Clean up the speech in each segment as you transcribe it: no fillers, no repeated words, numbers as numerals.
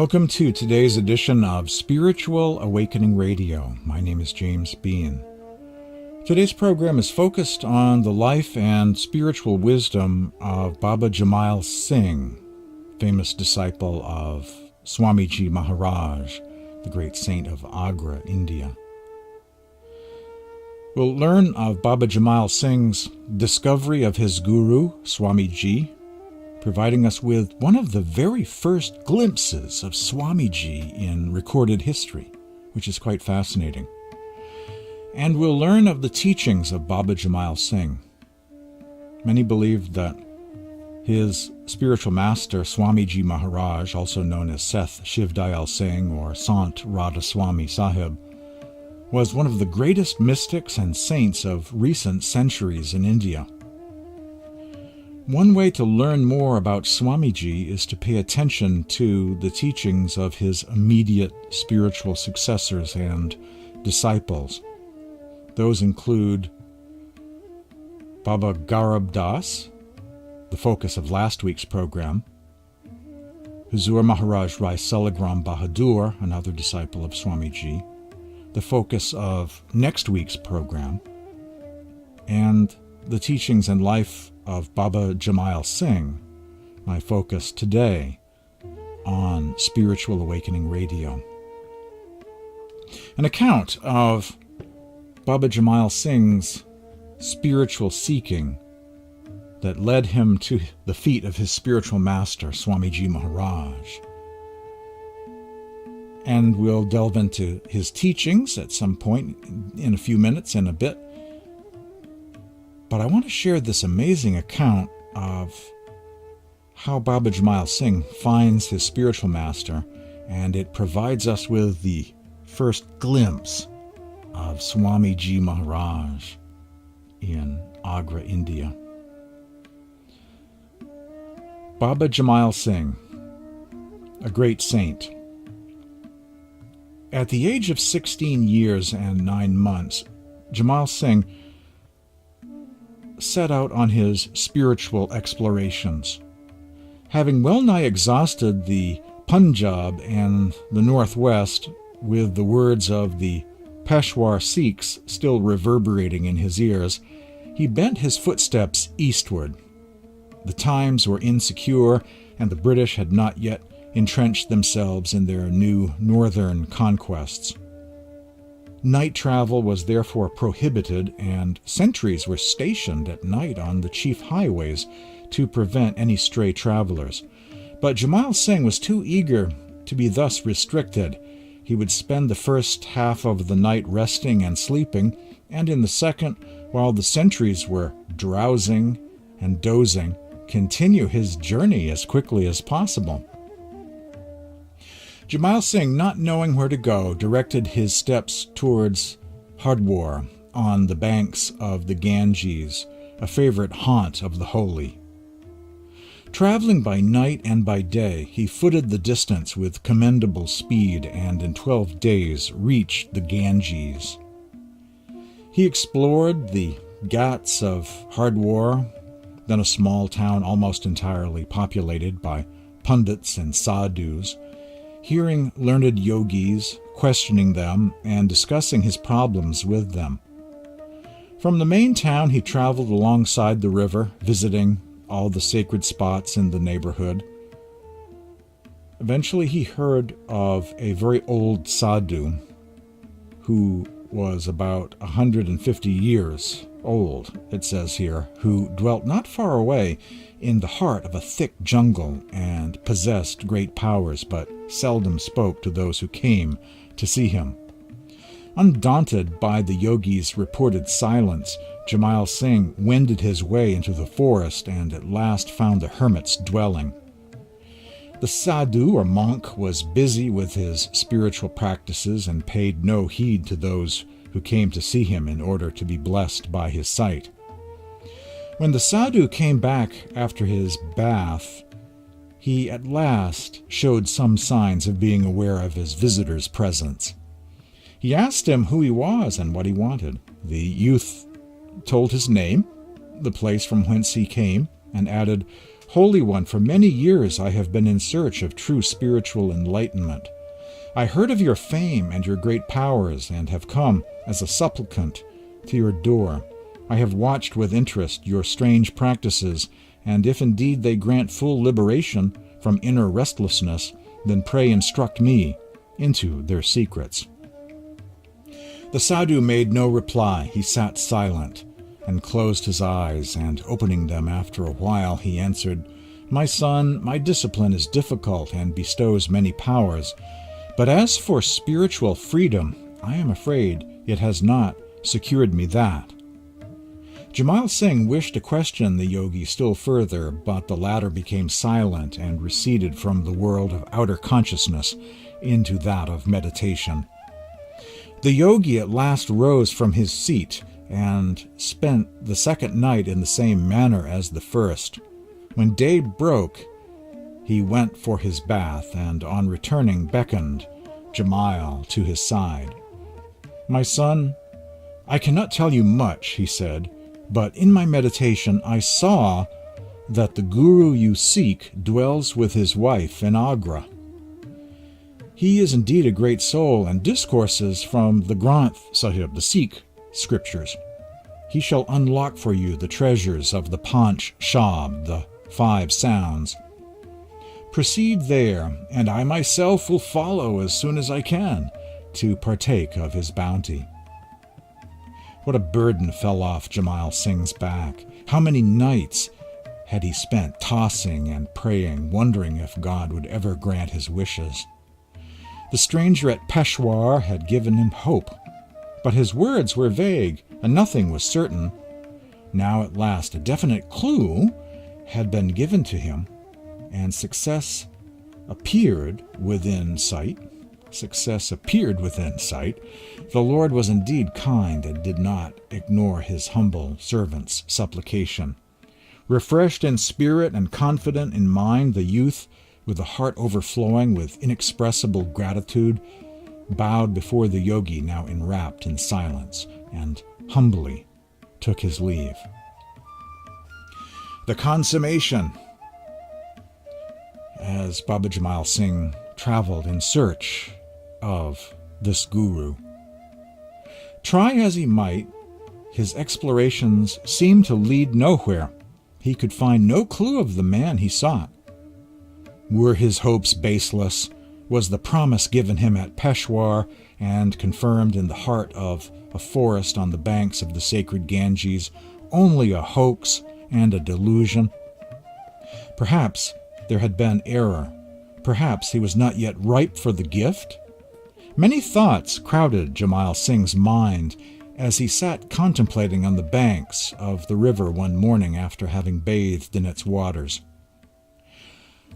Welcome to today's edition of Spiritual Awakening Radio. My name is James Bean. Today's program is focused on the life and spiritual wisdom of Baba Jaimal Singh, famous disciple of Swami Ji Maharaj, the great saint of Agra, India. We'll learn of Baba Jaimal Singh's discovery of his guru, Swami Ji, providing us with one of the very first glimpses of Swami Ji in recorded history, which is quite fascinating. And we'll learn of the teachings of Baba Jaimal Singh. Many believe that his spiritual master, Swami Ji Maharaj, also known as Seth Shivdayal Singh or Sant Radhasoami Sahib, was one of the greatest mystics and saints of recent centuries in India. One way to learn more about Swami Ji is to pay attention to the teachings of his immediate spiritual successors and disciples. Those include Baba Garab Das, the focus of last week's program, Huzur Maharaj Rai Salagram Bahadur, another disciple of Swami Ji, the focus of next week's program, and the teachings and life of Baba Jaimal Singh, my focus today on Spiritual Awakening Radio. An account of Baba Jaimal Singh's spiritual seeking that led him to the feet of his spiritual master, Swami Ji Maharaj. And we'll delve into his teachings at some point in a few minutes, in a bit. But I want to share this amazing account of how Baba Jaimal Singh finds his spiritual master, and it provides us with the first glimpse of Swami Ji Maharaj in Agra, India. Baba Jaimal Singh, a great saint. At the age of 16 years and 9 months, Jaimal Singh set out on his spiritual explorations. Having well-nigh exhausted the Punjab and the Northwest, with the words of the Peshawar Sikhs still reverberating in his ears, he bent his footsteps eastward. The times were insecure, and the British had not yet entrenched themselves in their new northern conquests. Night travel was therefore prohibited, and sentries were stationed at night on the chief highways to prevent any stray travelers. But Jaimal Singh was too eager to be thus restricted. He would spend the first half of the night resting and sleeping, and in the second, while the sentries were drowsing and dozing, continue his journey as quickly as possible. Jaimal Singh, not knowing where to go, directed his steps towards Hardwar on the banks of the Ganges, a favorite haunt of the holy. Traveling by night and by day, he footed the distance with commendable speed and in 12 days reached the Ganges. He explored the Ghats of Hardwar, then a small town almost entirely populated by pundits and sadhus, hearing learned yogis, questioning them, and discussing his problems with them. From the main town, he traveled alongside the river, visiting all the sacred spots in the neighborhood. Eventually, he heard of a very old sadhu who was about 150 years old, it says here, who dwelt not far away in the heart of a thick jungle and possessed great powers, but seldom spoke to those who came to see him. Undaunted by the yogi's reported silence, Jaimal Singh wended his way into the forest and at last found the hermit's dwelling. The sadhu or monk was busy with his spiritual practices and paid no heed to those who came to see him in order to be blessed by his sight. When the sadhu came back after his bath, he at last showed some signs of being aware of his visitor's presence. He asked him who he was and what he wanted. The youth told his name, the place from whence he came, and added, Holy One, for many years I have been in search of true spiritual enlightenment. I heard of your fame and your great powers, and have come as a supplicant to your door. I have watched with interest your strange practices, and if indeed they grant full liberation from inner restlessness, then pray instruct me into their secrets." The sadhu made no reply. He sat silent and closed his eyes, and opening them after a while, he answered, "My son, my discipline is difficult and bestows many powers. But as for spiritual freedom, I am afraid it has not secured me that." Jaimal Singh wished to question the yogi still further, but the latter became silent and receded from the world of outer consciousness into that of meditation. The yogi at last rose from his seat and spent the second night in the same manner as the first. When day broke, he went for his bath, and on returning beckoned Jaimal to his side. "My son, I cannot tell you much," he said, "but in my meditation I saw that the guru you seek dwells with his wife in Agra. He is indeed a great soul, and discourses from the Granth Sahib, the Sikh scriptures. He shall unlock for you the treasures of the Panch Shabd, the 5 sounds. Proceed there, and I myself will follow as soon as I can to partake of his bounty." What a burden fell off Jaimal Singh's back. How many nights had he spent tossing and praying, wondering if God would ever grant his wishes. The stranger at Peshawar had given him hope, but his words were vague, and nothing was certain. Now at last a definite clue had been given to him, and success appeared within sight. The Lord was indeed kind and did not ignore his humble servant's supplication. Refreshed in spirit and confident in mind, the youth, with a heart overflowing with inexpressible gratitude, bowed before the yogi, now enwrapped in silence, and humbly took his leave. The consummation. As Baba Jaimal Singh traveled in search of this guru, try as he might, his explorations seemed to lead nowhere. He could find no clue of the man he sought. Were his hopes baseless? Was the promise given him at Peshawar and confirmed in the heart of a forest on the banks of the sacred Ganges only a hoax and a delusion? Perhaps there had been error. Perhaps he was not yet ripe for the gift. Many thoughts crowded Jaimal Singh's mind as he sat contemplating on the banks of the river one morning after having bathed in its waters.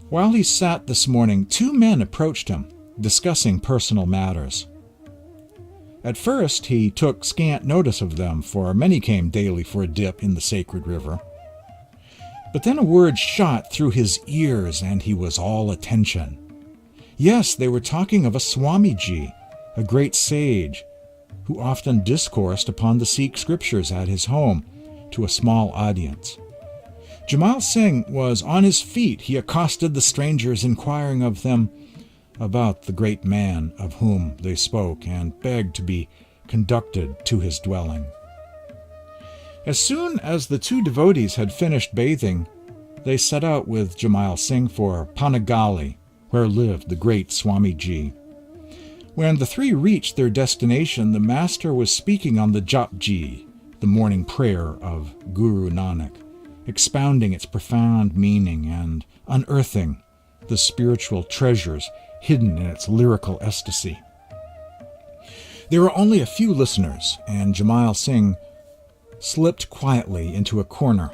While he sat this morning, 2 men approached him, discussing personal matters. At first he took scant notice of them, for many came daily for a dip in the sacred river. But then a word shot through his ears, and he was all attention. Yes, they were talking of a Swami Ji, a great sage, who often discoursed upon the Sikh scriptures at his home to a small audience. Jaimal Singh was on his feet. He accosted the strangers, inquiring of them about the great man of whom they spoke, and begged to be conducted to his dwelling. As soon as the 2 devotees had finished bathing, they set out with Jaimal Singh for Panni Gali, where lived the great Swami Ji. When the 3 reached their destination, the master was speaking on the Japji, the morning prayer of Guru Nanak, expounding its profound meaning and unearthing the spiritual treasures hidden in its lyrical ecstasy. There were only a few listeners, and Jaimal Singh slipped quietly into a corner.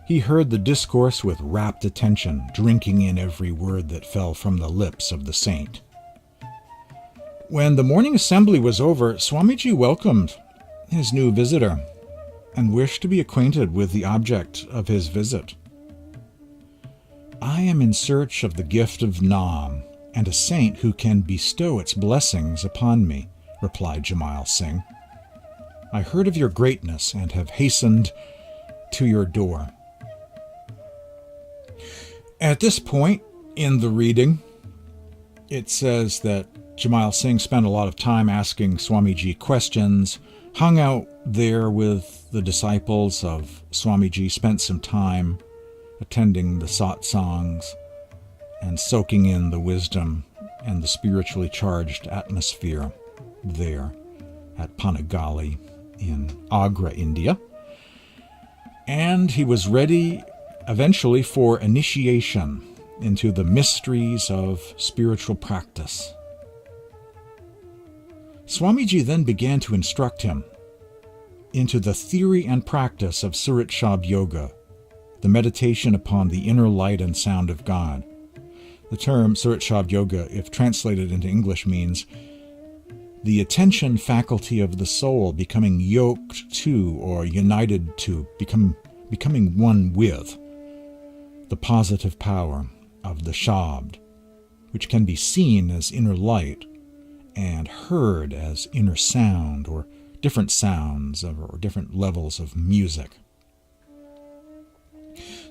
He heard the discourse with rapt attention, drinking in every word that fell from the lips of the saint. When the morning assembly was over, Swamiji welcomed his new visitor and wished to be acquainted with the object of his visit. "I am in search of the gift of Nam, and a saint who can bestow its blessings upon me," replied Jaimal Singh. "I heard of your greatness and have hastened to your door." At this point in the reading, it says that Jaimal Singh spent a lot of time asking Swamiji questions, hung out there with the disciples of Swamiji, spent some time attending the satsangs and soaking in the wisdom and the spiritually charged atmosphere there at Panni Gali in Agra, India. And he was ready eventually for initiation into the mysteries of spiritual practice. Swamiji then began to instruct him into the theory and practice of Surat Shabd Yoga, the meditation upon the inner light and sound of God. The term Surat Shabd Yoga, if translated into English, means the attention faculty of the soul becoming yoked to or united to, becoming one with the positive power of the Shabd, which can be seen as inner light and heard as inner sound, or different sounds or different levels of music.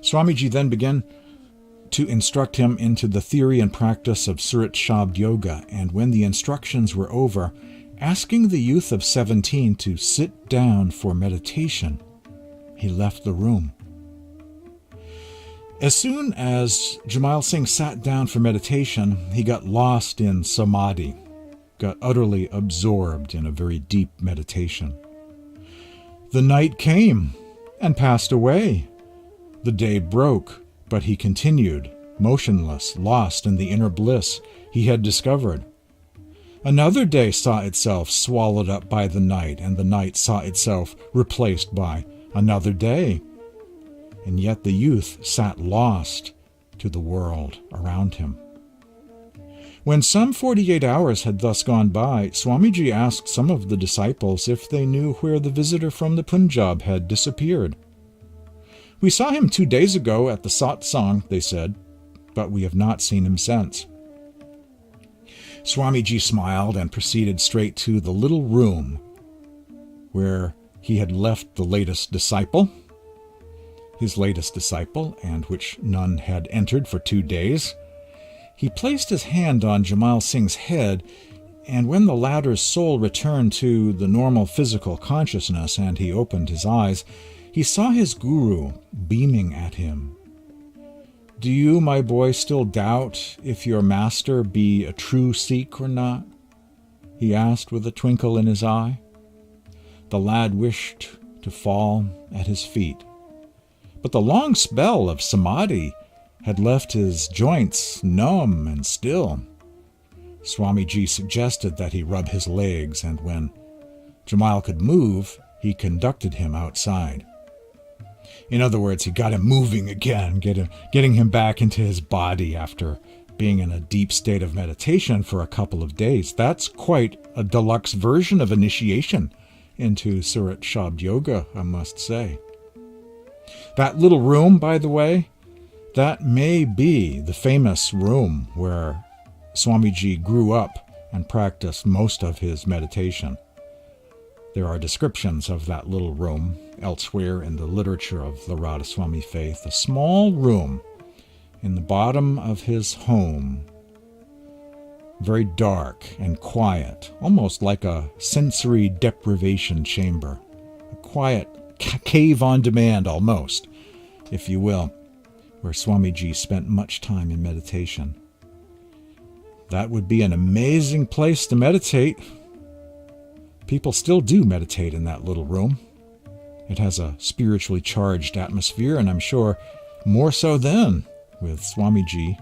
Swamiji then began to instruct him into the theory and practice of Surat Shabd Yoga, and when the instructions were over, asking the youth of 17 to sit down for meditation, he left the room. As soon as Jaimal Singh sat down for meditation, he got lost in samadhi, got utterly absorbed in a very deep meditation. The night came and passed away. The day broke, but he continued, motionless, lost in the inner bliss he had discovered. Another day saw itself swallowed up by the night, and the night saw itself replaced by another day. And yet the youth sat lost to the world around him. When some 48 hours had thus gone by, Swamiji asked some of the disciples if they knew where the visitor from the Punjab had disappeared. "We saw him 2 days ago at the satsang," they said, "but we have not seen him since." Swamiji smiled and proceeded straight to the little room where he had left the latest disciple, and which none had entered for 2 days. He placed his hand on Jaimal Singh's head, and when the latter's soul returned to the normal physical consciousness and he opened his eyes, he saw his guru beaming at him. "Do you, my boy, still doubt if your master be a true Sikh or not?" he asked with a twinkle in his eye. The lad wished to fall at his feet, but the long spell of samadhi had left his joints numb and still. Swamiji suggested that he rub his legs, and when Jaimal could move, he conducted him outside. In other words, he got him moving again, getting him back into his body after being in a deep state of meditation for a couple of days. That's quite a deluxe version of initiation into Surat Shabd Yoga, I must say. That little room, by the way, that may be the famous room where Swamiji grew up and practiced most of his meditation. There are descriptions of that little room elsewhere in the literature of the Radhasoami faith, a small room in the bottom of his home, very dark and quiet, almost like a sensory deprivation chamber, a quiet cave on demand almost, if you will, where Swamiji spent much time in meditation. That would be an amazing place to meditate. People still do meditate in that little room. It has a spiritually charged atmosphere, and I'm sure more so then, with Swamiji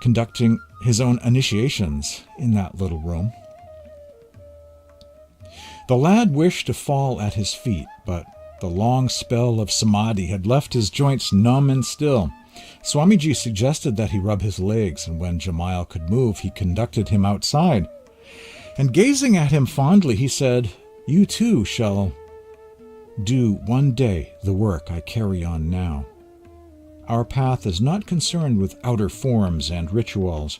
conducting his own initiations in that little room. The lad wished to fall at his feet, but the long spell of samadhi had left his joints numb and still. Swamiji suggested that he rub his legs, and when Jaimal could move, he conducted him outside. And gazing at him fondly, he said, "You too shall do one day the work I carry on now. Our path is not concerned with outer forms and rituals,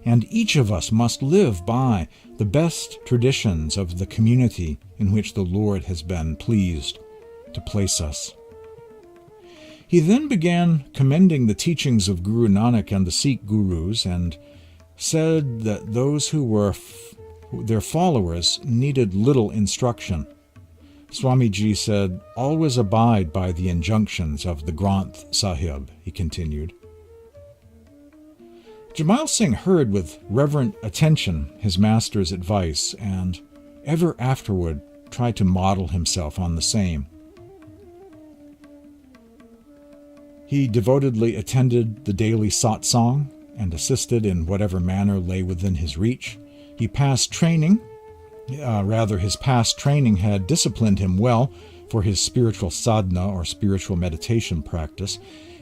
and each of us must live by the best traditions of the community in which the Lord has been pleased to place us. He then began commending the teachings of Guru Nanak and the Sikh gurus, and said that those who were their followers needed little instruction. Swami Ji said, "Always abide by the injunctions of the Granth Sahib," he continued. Jaimal Singh heard with reverent attention his master's advice, and ever afterward tried to model himself on the same. He devotedly attended the daily satsang and assisted in whatever manner lay within his reach. He passed training, his past training had disciplined him well for his spiritual sadhana or spiritual meditation practice,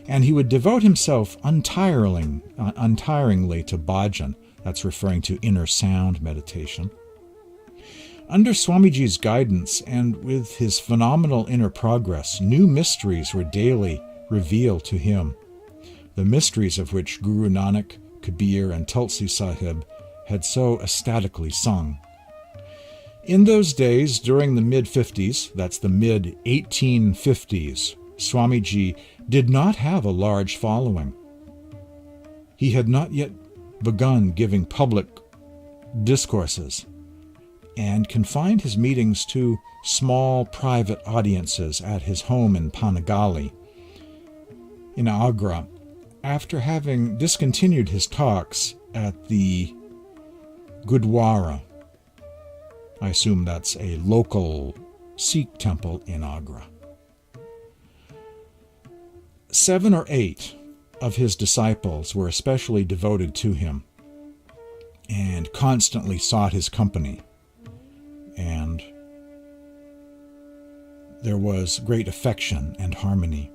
and he would devote himself untiringly to bhajan, that's referring to inner sound meditation. Under Swamiji's guidance and with his phenomenal inner progress, new mysteries were daily revealed to him, the mysteries of which Guru Nanak, Kabir, and Tulsi Sahib had so ecstatically sung. In those days, during the mid-50s, that's the mid-1850s, Swamiji did not have a large following. He had not yet begun giving public discourses, and confined his meetings to small private audiences at his home in Panni Gali, in Agra, after having discontinued his talks at the Gurdwara. I assume that's a local Sikh temple in Agra. 7 or 8 of his disciples were especially devoted to him and constantly sought his company, and there was great affection and harmony.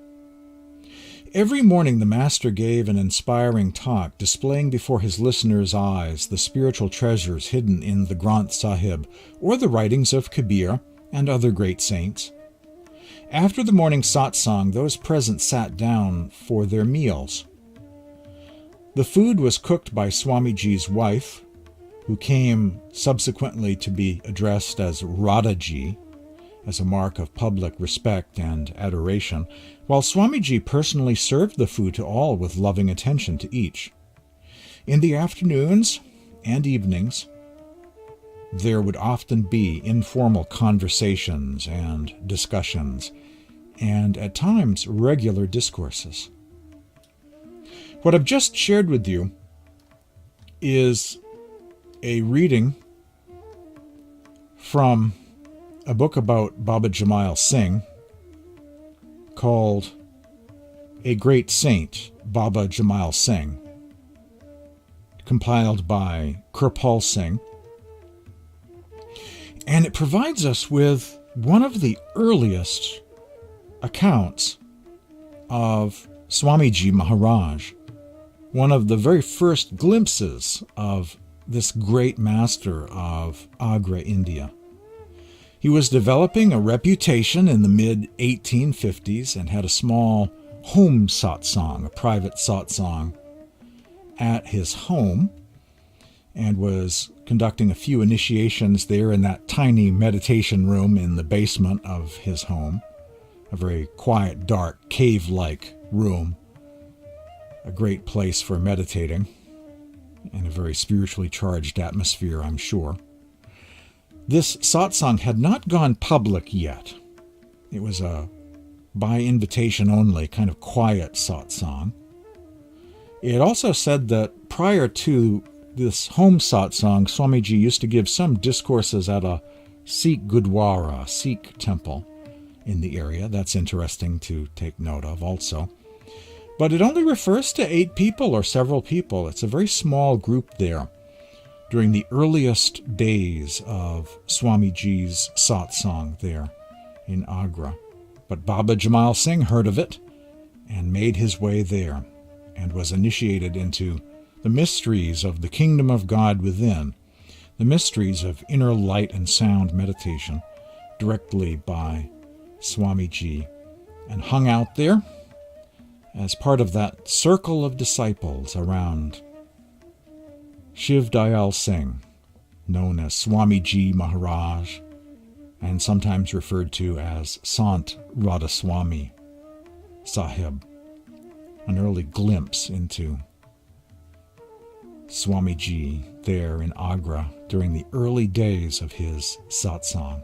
Every morning the Master gave an inspiring talk, displaying before his listeners' eyes the spiritual treasures hidden in the Granth Sahib or the writings of Kabir and other great saints. After the morning satsang, those present sat down for their meals. The food was cooked by Swamiji's wife, who came subsequently to be addressed as Radhaji, as a mark of public respect and adoration, while Swamiji personally served the food to all with loving attention to each. In the afternoons and evenings, there would often be informal conversations and discussions, and at times regular discourses. What I've just shared with you is a reading from a book about Baba Jaimal Singh called A Great Saint, Baba Jaimal Singh, compiled by Kirpal Singh. And it provides us with one of the earliest accounts of Swamiji Maharaj, one of the very first glimpses of this great master of Agra, India. He was developing a reputation in the mid-1850s and had a small home satsang, a private satsang, at his home, and was conducting a few initiations there in that tiny meditation room in the basement of his home, a very quiet, dark, cave-like room, a great place for meditating, and a very spiritually charged atmosphere, I'm sure. This satsang had not gone public yet. It was a by invitation only, kind of quiet satsang. It also said that prior to this home satsang, Swamiji used to give some discourses at a Sikh Gurdwara, a Sikh temple in the area. That's interesting to take note of also. But it only refers to 8 people or several people. It's a very small group there during the earliest days of Swamiji's satsang there in Agra. But Baba Jaimal Singh heard of it and made his way there and was initiated into the mysteries of the kingdom of God within, the mysteries of inner light and sound meditation directly by Swamiji, and hung out there as part of that circle of disciples around Shiv Dayal Singh, known as Swamiji Maharaj, and sometimes referred to as Sant Radhasoami, Sahib, an early glimpse into Swami Ji there in Agra during the early days of his satsang.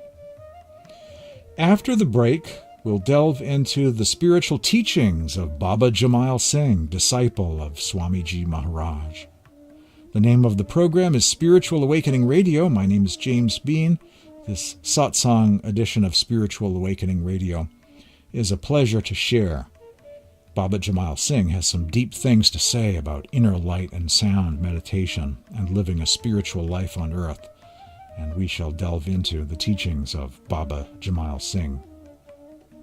After the break, we'll delve into the spiritual teachings of Baba Jaimal Singh, disciple of Swami Ji Maharaj. The name of the program is Spiritual Awakening Radio. My name is James Bean. This satsang edition of Spiritual Awakening Radio is a pleasure to share. Baba Jaimal Singh has some deep things to say about inner light and sound meditation and living a spiritual life on earth, and we shall delve into the teachings of Baba Jaimal Singh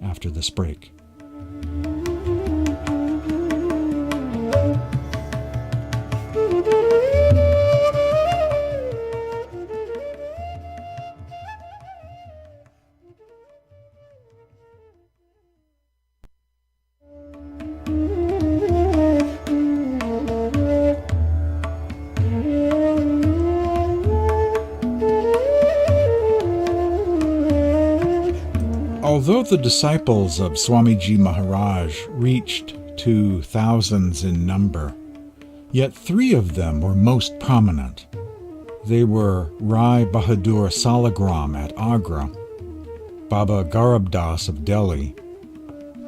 after this break. Although the disciples of Swami Ji Maharaj reached to thousands in number, yet three of them were most prominent. They were Rai Bahadur Salagram at Agra, Baba Garab Das of Delhi,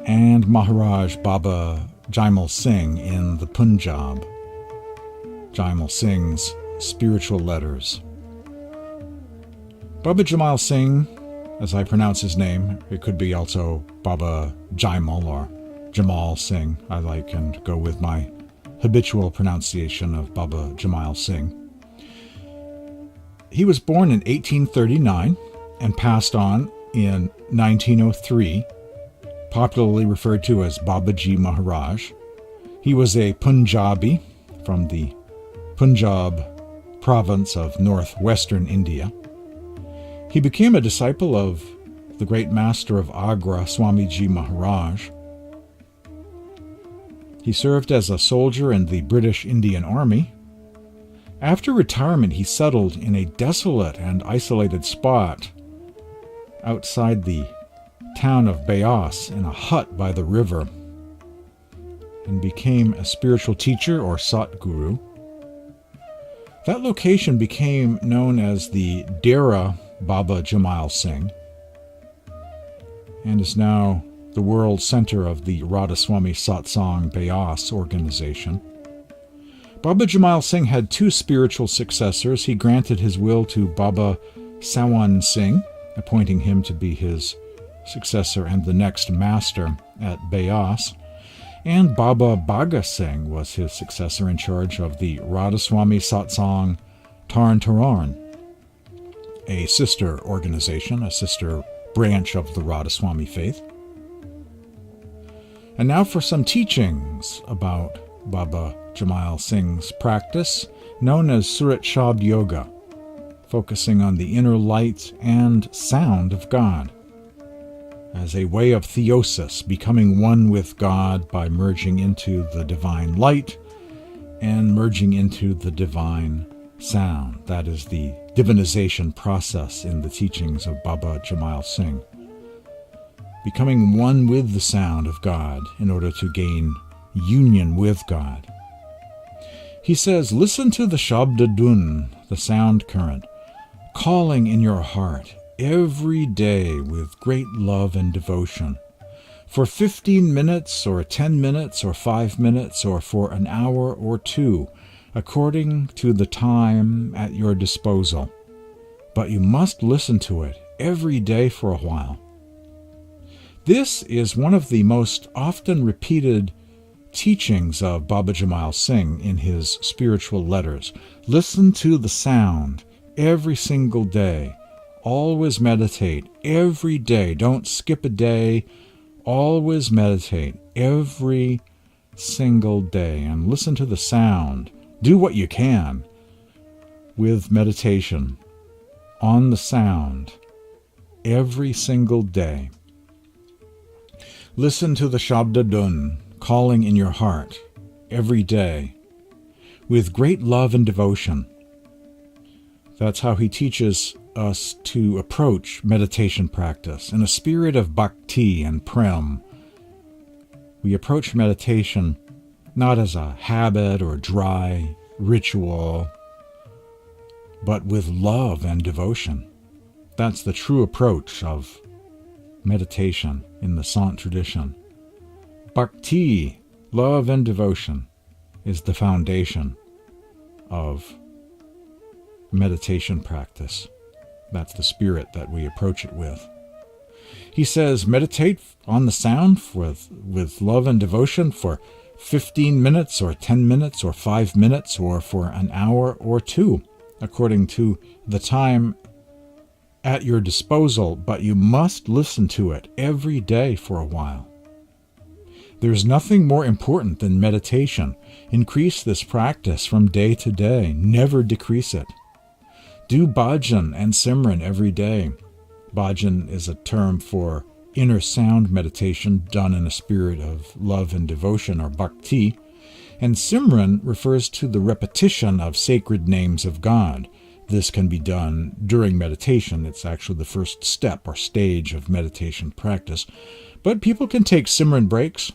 and Maharaj Baba Jaimal Singh in the Punjab. Jaimal Singh's Spiritual Letters. Baba Jaimal Singh, as I pronounce his name, it could be also Baba Jaimal or Jaimal Singh. I like and go with my habitual pronunciation of Baba Jaimal Singh. He was born in 1839 and passed on in 1903, popularly referred to as Babaji Maharaj. He was a Punjabi from the Punjab province of northwestern India. He became a disciple of the great master of Agra, Swami Ji Maharaj. He served as a soldier in the British Indian Army. After retirement, he settled in a desolate and isolated spot outside the town of Beas in a hut by the river and became a spiritual teacher or Satguru. That location became known as the Dera Baba Jaimal Singh, and is now the world center of the Radhasoami Satsang Beas organization. Baba Jaimal Singh had two spiritual successors. He granted his will to Baba Sawan Singh, appointing him to be his successor and the next master at Beas, and Baba Bhaga Singh was his successor in charge of the Radhasoami Satsang Tarn Taran, a sister organization, a sister branch of the Radhasoami faith. And now for some teachings about Baba Jaimal Singh's practice, known as Surat Shabd Yoga, focusing on the inner light and sound of God, as a way of theosis, becoming one with God by merging into the divine light and merging into the divine sound. That is the divinization process in the teachings of Baba Jaimal Singh. Becoming one with the sound of God in order to gain union with God. He says, listen to the Shabda Dun, the sound current, calling in your heart every day with great love and devotion. For 15 minutes or 10 minutes or 5 minutes or for an hour or two, according to the time at your disposal. But you must listen to it every day for a while. This is one of the most often repeated teachings of Baba Jaimal Singh in his spiritual letters. Listen to the sound every single day. Always meditate every day. Don't skip a day. Always meditate every single day and listen to the sound. Do what you can with meditation on the sound every single day. Listen to the Shabda Dun calling in your heart every day with great love and devotion. That's how he teaches us to approach meditation practice in a spirit of bhakti and prem, we approach meditation not as a habit or dry ritual, but with love and devotion. That's the true approach of meditation in the Sant tradition. Bhakti, love and devotion, is the foundation of meditation practice. That's the spirit that we approach it with. He says, meditate on the sound with love and devotion for 15 minutes or 10 minutes or 5 minutes or for an hour or two, according to the time at your disposal, but you must listen to it every day for a while. There's nothing more important than meditation. Increase this practice from day to day. Never decrease it. Do bhajan and simran every day. Bhajan is a term for inner sound meditation done in a spirit of love and devotion, or bhakti, and simran refers to the repetition of sacred names of God. This can be done during meditation. It's actually the first step or stage of meditation practice. But people can take simran breaks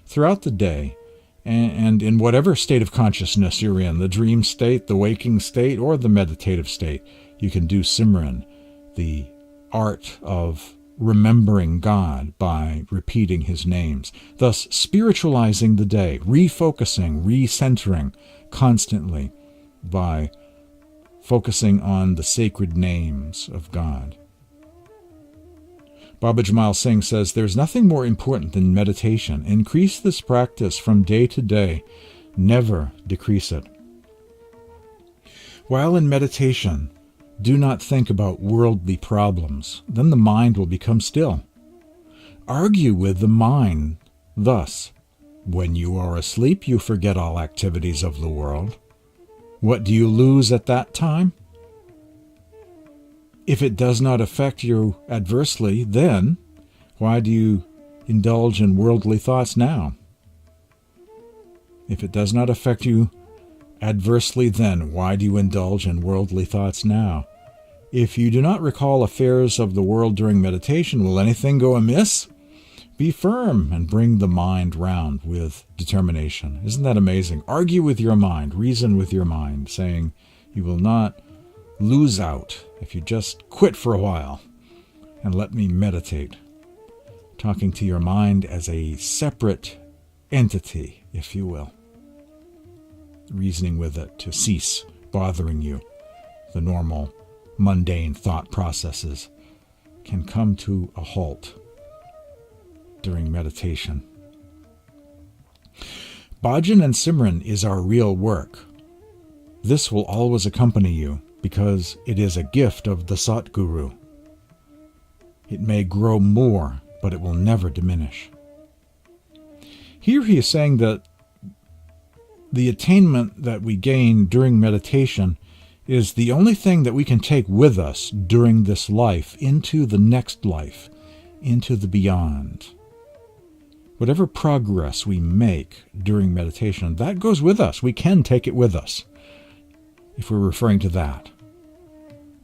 throughout the day, and in whatever state of consciousness you're in, the dream state, the waking state, or the meditative state, you can do simran, the art of remembering God by repeating his names, thus spiritualizing the day, refocusing, recentering constantly by focusing on the sacred names of God. Baba Jaimal Singh says, there's nothing more important than meditation. Increase this practice from day to day. Never decrease it. While in meditation, do not think about worldly problems. Then the mind will become still. Argue with the mind thus: when you are asleep, you forget all activities of the world. What do you lose at that time? If it does not affect you adversely, then why do you indulge in worldly thoughts now? If it does not affect you adversely, then why do you indulge in worldly thoughts now? If you do not recall affairs of the world during meditation, will anything go amiss? Be firm and bring the mind round with determination. Isn't that amazing? Argue with your mind, reason with your mind, saying you will not lose out if you just quit for a while and let me meditate. Talking to your mind as a separate entity, if you will. Reasoning with it to cease bothering you. The normal, mundane thought processes can come to a halt during meditation. Bhajan and Simran is our real work. This will always accompany you because it is a gift of the Satguru. It may grow more, but it will never diminish. Here he is saying that the attainment that we gain during meditation is the only thing that we can take with us during this life into the next life, into the beyond. Whatever progress we make during meditation, that goes with us. We can take it with us, if we're referring to that.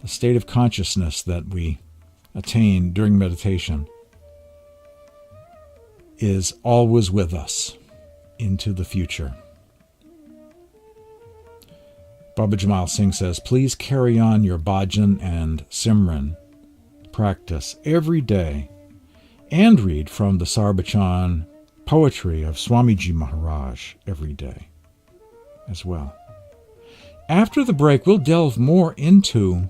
The state of consciousness that we attain during meditation is always with us into the future. Baba Jaimal Singh says, please carry on your bhajan and simran practice every day and read from the Sarbachan poetry of Swami Ji Maharaj every day as well. After the break, we'll delve more into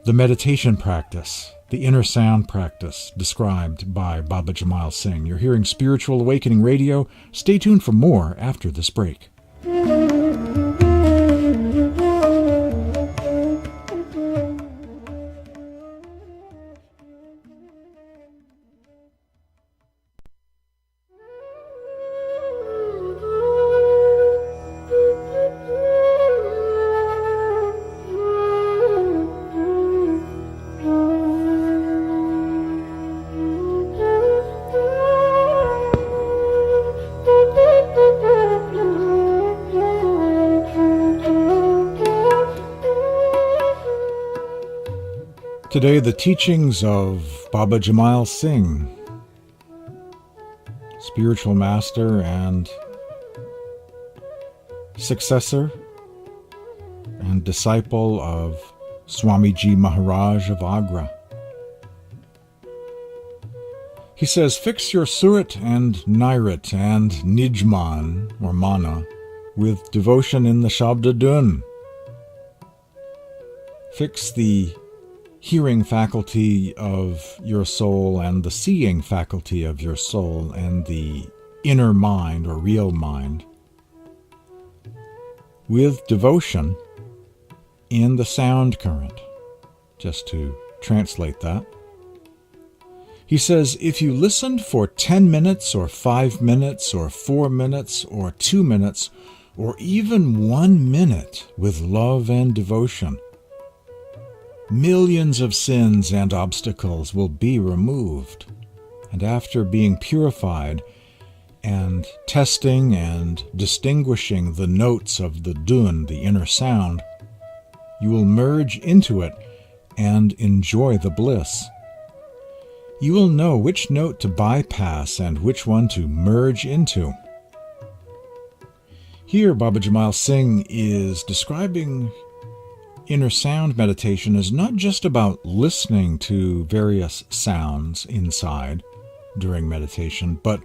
the meditation practice, the inner sound practice described by Baba Jaimal Singh. You're hearing Spiritual Awakening Radio. Stay tuned for more after this break. Today, the teachings of Baba Jaimal Singh spiritual master and successor and disciple of Swami Ji Maharaj of Agra. He says, fix your Surat and Nairat and Nijman, or Mana, with devotion in the Shabd Yoga. Fix the hearing faculty of your soul and the seeing faculty of your soul and the inner mind or real mind with devotion in the sound current. Just to translate that. He says, if you listened for 10 minutes or 5 minutes or 4 minutes or 2 minutes or even 1 minute with love and devotion, millions of sins and obstacles will be removed, and after being purified and testing and distinguishing the notes of the dun, the inner sound, you will merge into it and enjoy the bliss. You will know which note to bypass and which one to merge into. Here, Baba Jaimal Singh is describing inner sound meditation is not just about listening to various sounds inside during meditation, but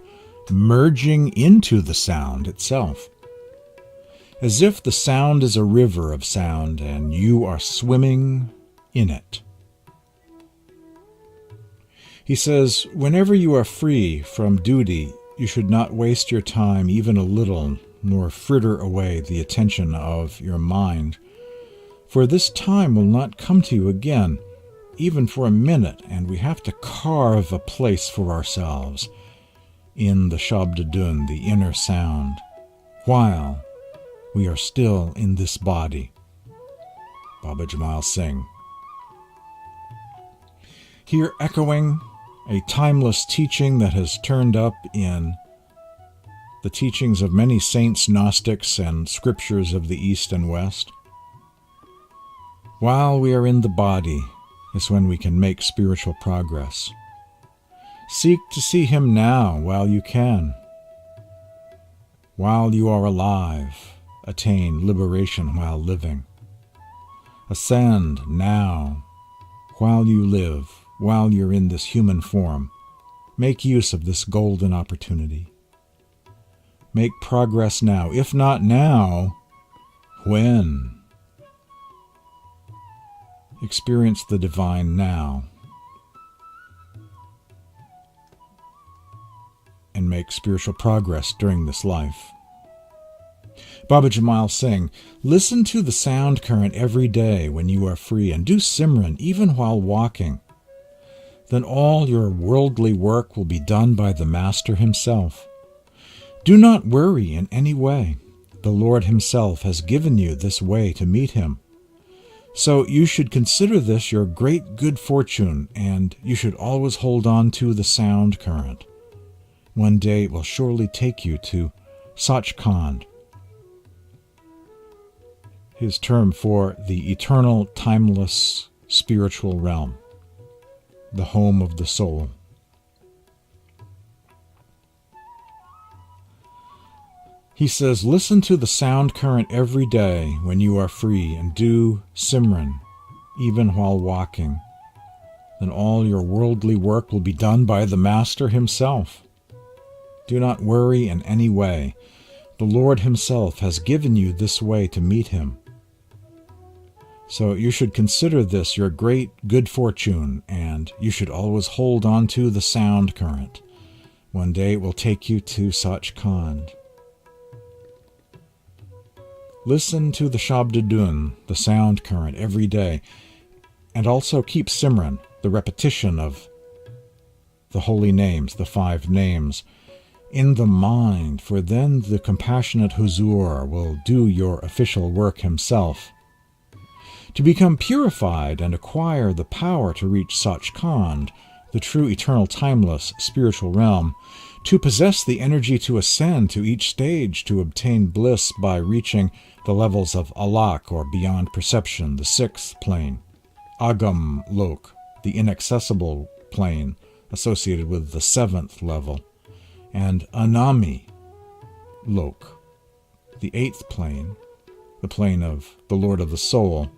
merging into the sound itself. As if the sound is a river of sound and you are swimming in it. He says, whenever you are free from duty, you should not waste your time even a little, nor fritter away the attention of your mind. For this time will not come to you again, even for a minute, and we have to carve a place for ourselves in the Shabd Yoga, the inner sound, while we are still in this body. Baba Jaimal Singh. Here echoing a timeless teaching that has turned up in the teachings of many saints, Gnostics, and scriptures of the East and West. While we are in the body is when we can make spiritual progress. Seek to see Him now while you can. While you are alive, attain liberation while living. Ascend now while you live, while you're in this human form. Make use of this golden opportunity. Make progress now. If not now, when? Experience the divine now and make spiritual progress during this life. Baba Jaimal Singh, listen to the sound current every day when you are free and do Simran even while walking. Then all your worldly work will be done by the Master Himself. Do not worry in any way. The Lord Himself has given you this way to meet Him. So you should consider this your great good fortune, and you should always hold on to the sound current. One day it will surely take you to Sachkhand, his term for the eternal, timeless, spiritual realm, the home of the soul. He says, listen to the sound current every day when you are free and do Simran, even while walking. Then all your worldly work will be done by the Master Himself. Do not worry in any way. The Lord Himself has given you this way to meet Him. So you should consider this your great good fortune, and you should always hold on to the sound current. One day it will take you to Sachkhand. Listen to the Shabd Yoga, the sound current, every day, and also keep Simran, the repetition of the holy names, the 5 names, in the mind, for then the compassionate Huzur will do your official work Himself. To become purified and acquire the power to reach Sachkhand, the true eternal timeless spiritual realm, to possess the energy to ascend to each stage to obtain bliss by reaching the levels of alak, or beyond perception, the 6th plane, agam lok, the inaccessible plane associated with the 7th level, and Anami Lok, the 8th plane, the plane of the Lord of the Soul,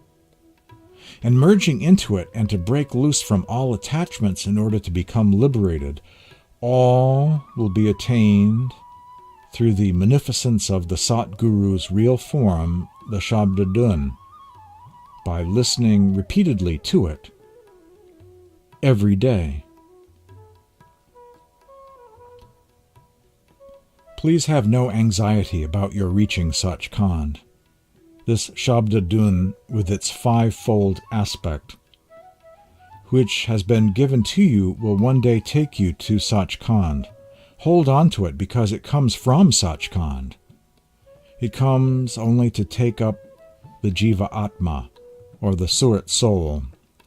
and merging into it and to break loose from all attachments in order to become liberated, all will be attained through the munificence of the Satguru's real form, the Shabdadun, by listening repeatedly to it every day. Please have no anxiety about your reaching Sachkhand. This Shabdadun, with its 5-fold aspect, which has been given to you, will one day take you to Sachkhand. Hold on to it because it comes from Sachkhand. It comes only to take up the Jiva Atma, or the Surat soul,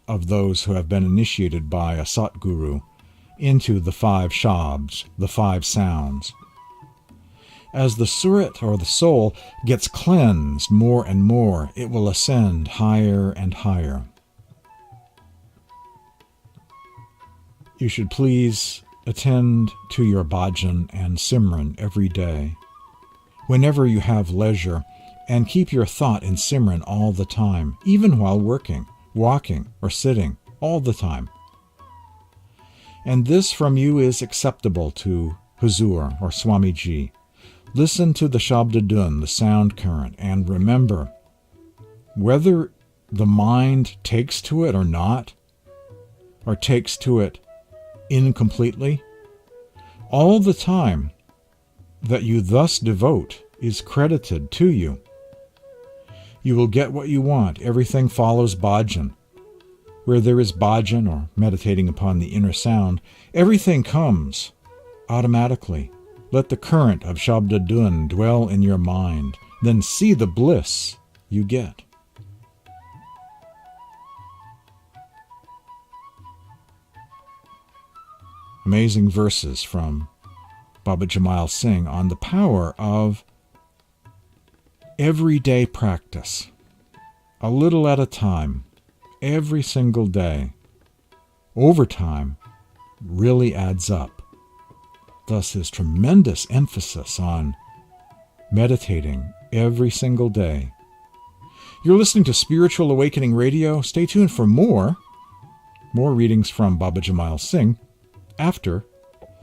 of those who have been initiated by a Satguru into the 5 Shabds, the 5 sounds. As the Surat, or the soul, gets cleansed more and more, it will ascend higher and higher. You should please attend to your bhajan and simran every day, whenever you have leisure, and keep your thought in simran all the time, even while working, walking, or sitting, all the time. And this from you is acceptable to Huzur or Swami Ji. Listen to the Shabdadun, the sound current, and remember, whether the mind takes to it or not, or takes to it incompletely, all the time that you thus devote is credited to you. You will get what you want. Everything follows bhajan. Where there is bhajan, or meditating upon the inner sound, everything comes automatically. Let the current of Shabdadun dwell in your mind, then see the bliss you get. Amazing verses from Baba Jaimal Singh on the power of everyday practice, a little at a time, every single day. Over time really adds up. Thus his tremendous emphasis on meditating every single day. You're listening to Spiritual Awakening Radio. Stay tuned for more readings from Baba Jaimal Singh after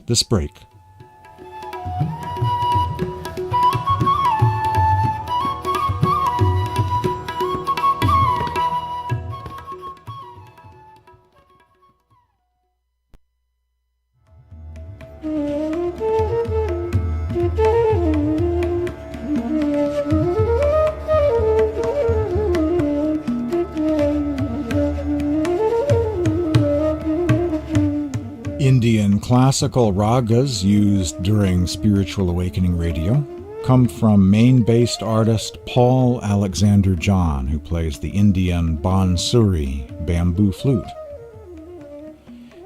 this break. Indian classical ragas used during Spiritual Awakening Radio come from Maine-based artist Paul Alexander John, who plays the Indian bansuri, bamboo flute.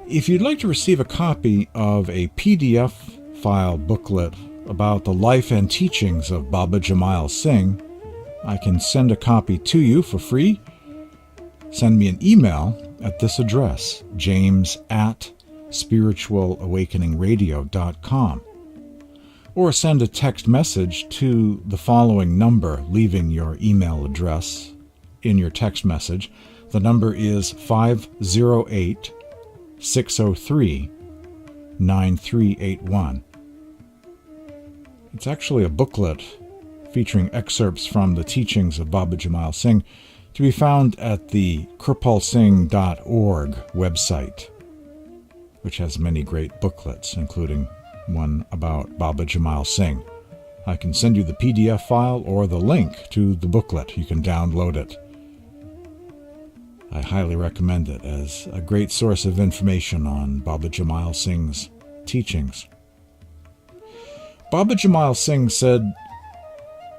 If you'd like to receive a copy of a PDF file booklet about the life and teachings of Baba Jaimal Singh, I can send a copy to you for free. Send me an email at this address, james@spiritualawakeningradio.com, or send a text message to the following number, leaving your email address in your text message. The number is 508-603-9381. It's actually a booklet featuring excerpts from the teachings of Baba Jaimal Singh, to be found at the kripalsingh.org website, which has many great booklets, including one about Baba Jaimal Singh. I can send you the PDF file or the link to the booklet. You can download it. I highly recommend it as a great source of information on Baba Jaimal Singh's teachings. Baba Jaimal Singh said,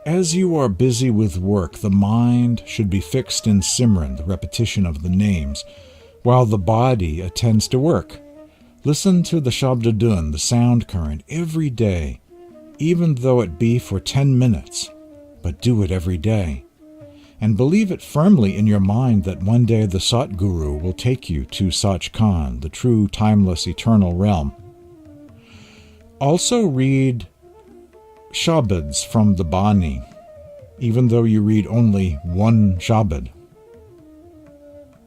"As you are busy with work, the mind should be fixed in Simran, the repetition of the names, while the body attends to work. Listen to the Shabdadun, the sound current, every day, even though it be for 10 minutes, but do it every day. And believe it firmly in your mind that one day the Satguru will take you to Sachkhand, the true, timeless, eternal realm. Also read Shabads from the Bani, even though you read only one Shabad.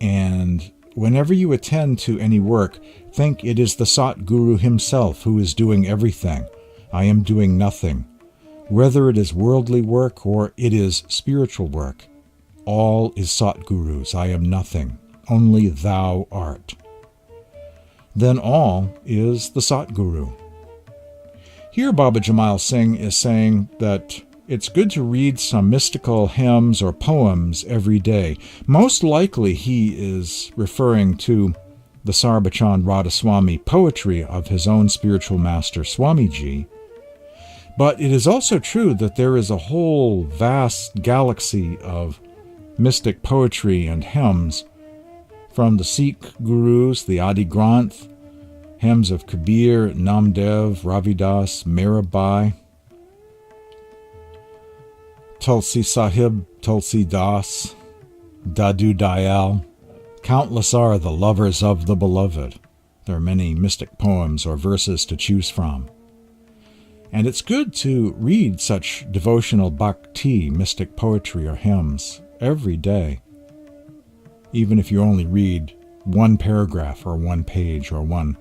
And whenever you attend to any work, think it is the Sat Guru himself who is doing everything. I am doing nothing. Whether it is worldly work or it is spiritual work, all is Sat Guru's. I am nothing. Only thou art. Then all is the Sat Guru. Here Baba Jaimal Singh is saying that it's good to read some mystical hymns or poems every day. Most likely he is referring to the Sarbachan Radhasoami poetry of his own spiritual master Swami Ji. But it is also true that there is a whole vast galaxy of mystic poetry and hymns from the Sikh gurus, the Adi Granth, hymns of Kabir, Namdev, Ravidas, Mirabai, Tulsi Sahib, Tulsi Das, Dadu Dayal. Countless are the lovers of the beloved. There are many mystic poems or verses to choose from. And it's good to read such devotional bhakti, mystic poetry or hymns every day, even if you only read one paragraph or one page or one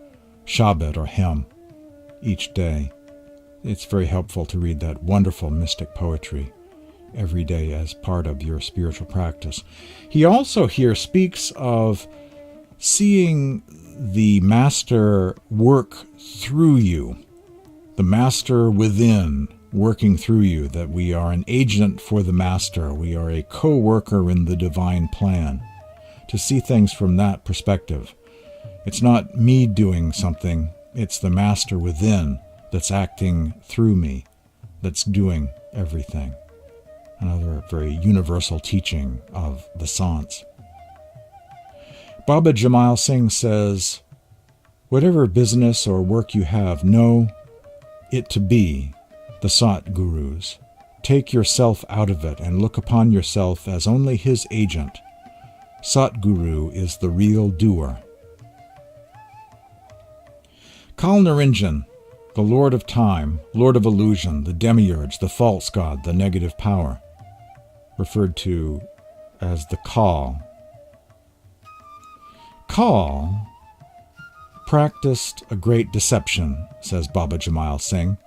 Shabad or hymn each day. It's very helpful to read that wonderful mystic poetry every day as part of your spiritual practice. He also here speaks of seeing the Master work through you, the Master within working through you, that we are an agent for the Master. We are a co-worker in the divine plan. To see things from that perspective. It's not me doing something, it's the Master within that's acting through me, that's doing everything. Another very universal teaching of the Sants. Baba Jaimal Singh says, whatever business or work you have, know it to be the Sat Guru's. Take yourself out of it and look upon yourself as only his agent. Sat Guru is the real doer. Kal Niranjan, the Lord of Time, Lord of Illusion, the Demiurge, the false god, the negative power, referred to as the Kal. Kal practiced a great deception, says Baba Jaimal Singh.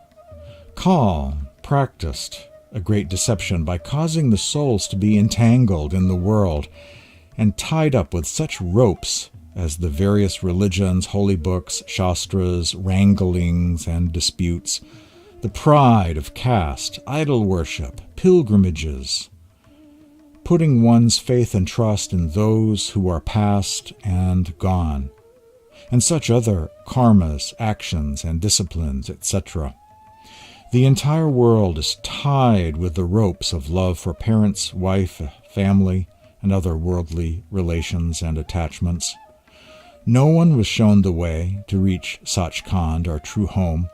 Kal practiced a great deception by causing the souls to be entangled in the world and tied up with such ropes as the various religions, holy books, shastras, wranglings, and disputes, the pride of caste, idol worship, pilgrimages, putting one's faith and trust in those who are past and gone, and such other karmas, actions, and disciplines, etc. The entire world is tied with the ropes of love for parents, wife, family, and other worldly relations and attachments. No one was shown the way to reach Sachkhand, our true home.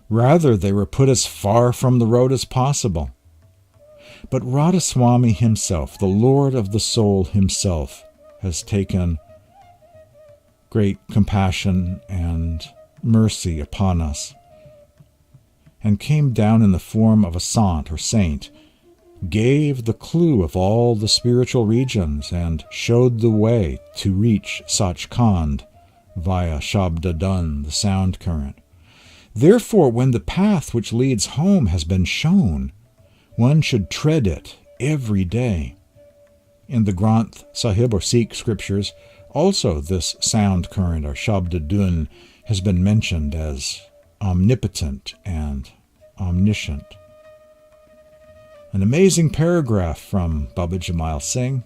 Rather, they were put as far from the road as possible. But Radhasoami himself, the Lord of the soul himself, has taken great compassion and mercy upon us, and came down in the form of a sant or saint, gave the clue of all the spiritual regions, and showed the way to reach Sachkhand via Shabdadan, the sound current. Therefore, when the path which leads home has been shown, one should tread it every day. In the Granth Sahib or Sikh scriptures, also this sound current or Shabdadun has been mentioned as omnipotent and omniscient. An amazing paragraph from Baba Jaimal Singh.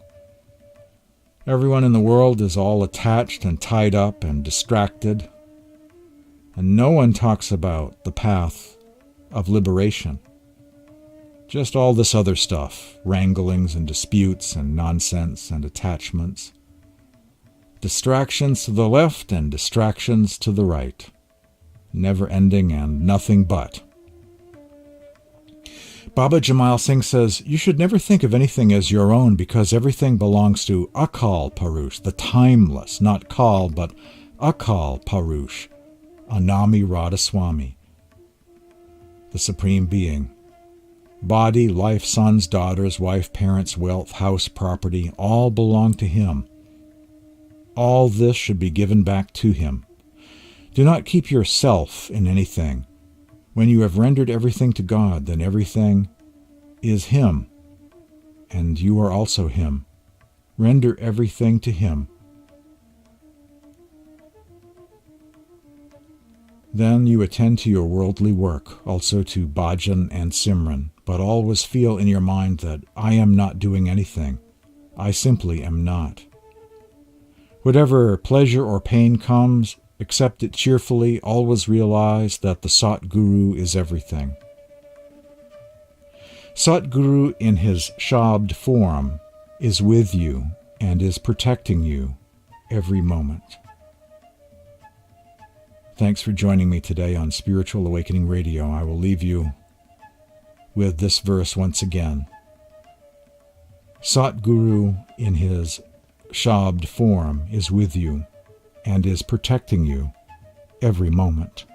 Everyone in the world is all attached and tied up and distracted, and no one talks about the path of liberation. Just all this other stuff, wranglings and disputes and nonsense and attachments. Distractions to the left and distractions to the right. Never ending and nothing but. Baba Jaimal Singh says, you should never think of anything as your own because everything belongs to Akal Parush, the timeless, not Kal, but Akal Parush, Anami Radhasoami, the Supreme Being. Body, life, sons, daughters, wife, parents, wealth, house, property, all belong to Him. All this should be given back to Him. Do not keep yourself in anything. When you have rendered everything to God, then everything is Him, and you are also Him. Render everything to Him. Then you attend to your worldly work, also to bhajan and simran, but always feel in your mind that I am not doing anything. I simply am not. Whatever pleasure or pain comes, accept it cheerfully. Always realize that the Satguru is everything. Satguru in his Shabd form is with you and is protecting you every moment. Thanks for joining me today on Spiritual Awakening Radio. I will leave you with this verse once again. Satguru in his Shabd form is with you and is protecting you every moment.